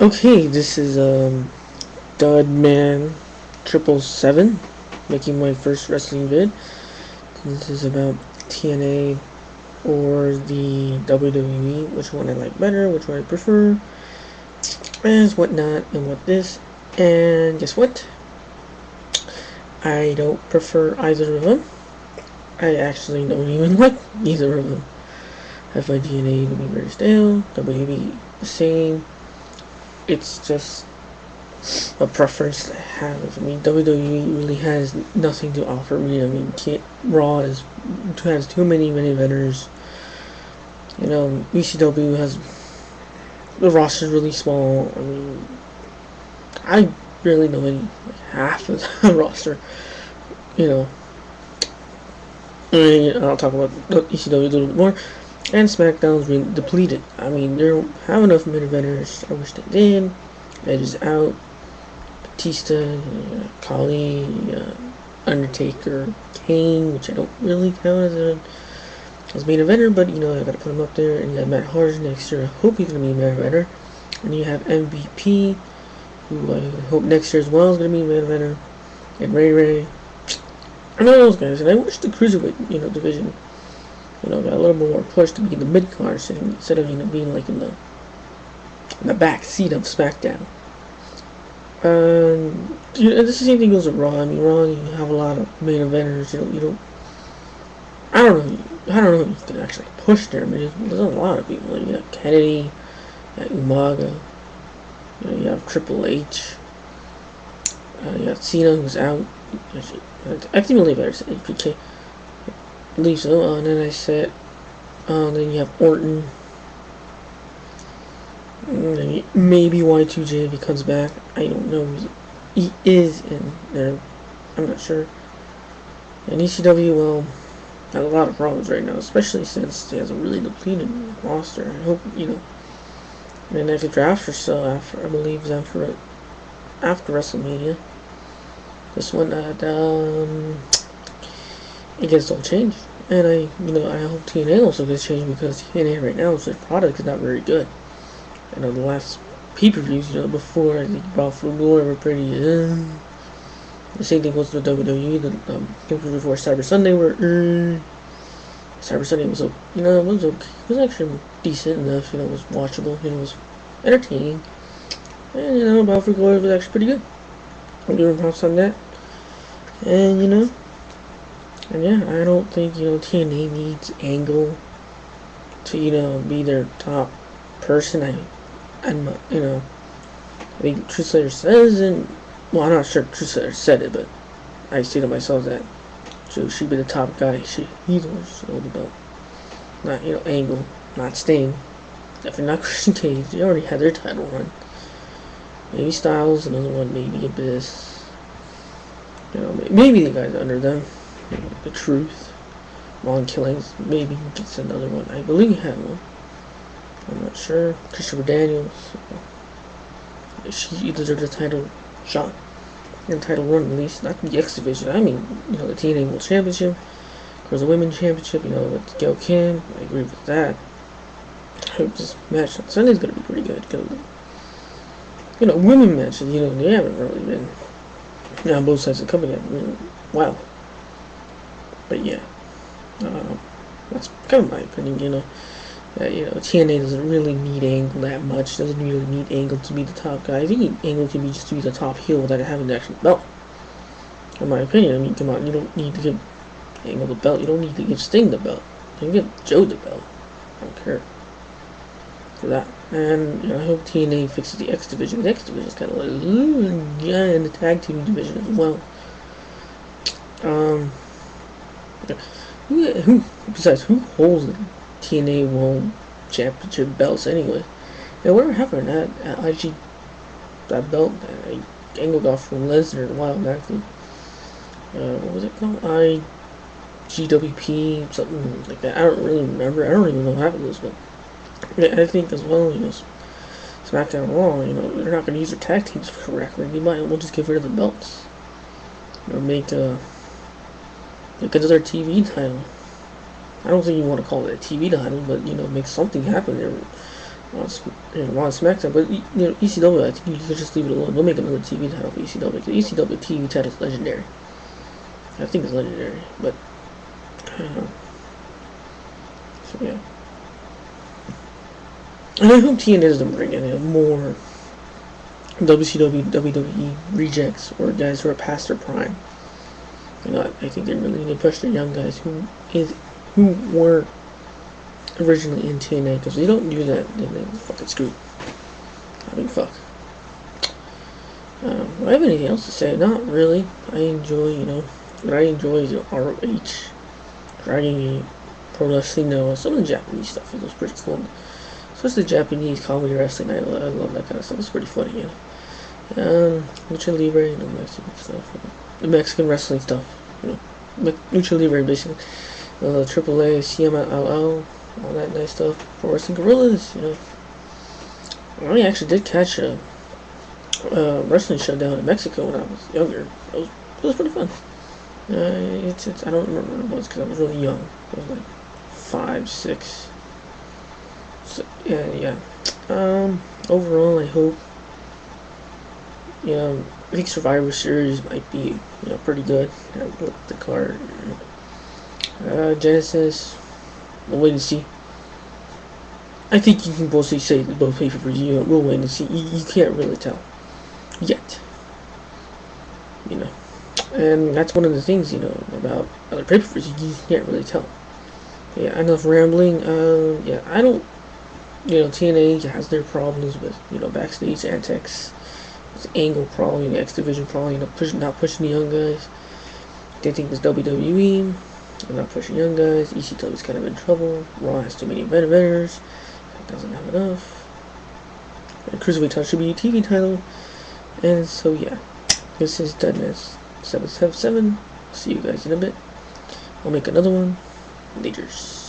Okay, this is Dudman 777 making my first wrestling vid. This is about TNA or the WWE, which one I like better, which one I prefer, and whatnot, and what this. And guess what? I don't prefer either of them. I actually don't even like either of them. I find TNA to be very stale, WWE the same. It's just a preference I have. I mean, WWE really has nothing to offer me. I mean, Raw has too many main eventers. You know, ECW has the roster is really small. I mean, I barely know any half of the roster. You know, I mean, I'll talk about ECW a little bit more. And SmackDown's really depleted. I mean, they don't have enough main eventers. I wish they did. Edge is out. Batista, Khali, Undertaker, Kane, which I don't really count as main eventer, but you know I gotta put him up there. And you have Matt Hardy next year. I hope he's gonna be a main eventer. And you have MVP, who I hope next year as well is gonna be a main eventer. And Ray. And all those guys. And I wish the cruiserweight division got a little more push to be in the mid card instead of being like in the back seat of SmackDown. This the same thing goes with Raw. I mean, Raw, you have a lot of main eventers. You don't. I don't know if you can actually push there. I mean, there's a lot of people. You got Kennedy, you got Umaga. You have Triple H. You got Cena, who's out. I think only better said HBK. I believe so. And then I said, then you have Orton. Maybe Y2J if he comes back. I don't know. He is in there. I'm not sure. And ECW, well, has a lot of problems right now, especially since he has a really depleted roster. I hope, and if it's after I believe it's after WrestleMania. This one, it gets all changed. And I hope TNA also gets changed because TNA right now, their product is not very good. The last pay-per-views, before I think Raw for Glory were pretty, the same thing goes to the WWE. The pay-per-view before Cyber Sunday were, Cyber Sunday was, it was okay. It was actually decent enough, it was watchable, it was entertaining. And, Raw for Glory was actually pretty good. I'm giving props on that. And, and yeah, I don't think, TNA needs Angle to, be their top person. I think Truth Slayer says, and well, I'm not sure Truth Slayer said it, but I say to myself that she'd be the top guy. He's the belt, not Angle, not Sting, definitely not Christian Cage. They already had their title run. Maybe Styles, another one, maybe Abyss. Maybe the guys under them. The Truth, Long Killings, maybe gets another one. I believe he had one. I'm not sure. Christopher Daniels. She deserves a title shot. And title run, at least. Not the X Division. I mean, the TNA World Championship. Of course, the Women's Championship, with Gail Kim. I agree with that. I hope this match on Sunday's going to be pretty good. Because, women matches, they haven't really been on both sides of the company. Wow. But yeah. That's kind of my opinion, TNA doesn't really need Angle that much. Doesn't really need Angle to be the top guy. I think Angle can be just to be the top heel without having the actual belt. In my opinion, I mean, come on, you don't need to give Angle the belt. You don't need to give Sting the belt. You can give Joe the belt. I don't care for that. And I hope TNA fixes the X Division. The X Division is kind of like, yeah, and the tag team division as well. Who holds the TNA World Championship belts anyway? And whatever happened to that belt that Angle got from Lesnar a while back? What was it called? IGWP, something like that. I don't really remember. I don't even know what happened to this one. I think as well, SmackDown Raw, they're not going to use their tag teams correctly. They might well just get rid of the belts. Or make another TV title. I don't think you want to call it a TV title, but make something happen there. on SmackDown. But ECW, I think you could just leave it alone. Don't make another TV title for ECW. The ECW TV title is legendary. I think it's legendary, but so yeah. And I hope TNA doesn't bring any more WCW, WWE rejects or guys who are past their prime. I think they really need to push the young guys who were originally in TNA, because if they don't do that, then they're fucking screwed. I mean, fuck. Do I have anything else to say? Not really. I enjoy, what I enjoy is ROH, Dragon Gate, Pro Wrestling Noah, some of the Japanese stuff. It was pretty cool. Especially Japanese comedy wrestling. I love that kind of stuff. It's pretty funny, Lucha Libre, Mexican stuff. The Mexican wrestling stuff, Lucha Libre, basically. AAA, CMLL, all that nice stuff. Pro Wrestling Guerrillas, I actually did catch a wrestling show down in Mexico when I was younger. It was pretty fun. I don't remember what it was because I was really young. I was like 5, 6. So, yeah. Overall, I hope. I think Survivor Series might be, pretty good. I looked at the card. Genesis, we'll wait and see. I think you can both say both pay-per-views. We'll wait and see. You can't really tell yet. And that's one of the things, about other pay-per-views. You can't really tell. Yeah, enough rambling. Yeah, I don't. TNA has their problems with, backstage antics. It's angle problem, the X Division problem, not pushing the young guys. They think it's WWE. They're not pushing young guys. ECW's kind of in trouble. Raw has too many vendors. It doesn't have enough. And Cruiserweight title should be a TV title. And so, yeah. This is Deadness 777. See you guys in a bit. I'll make another one. Laters.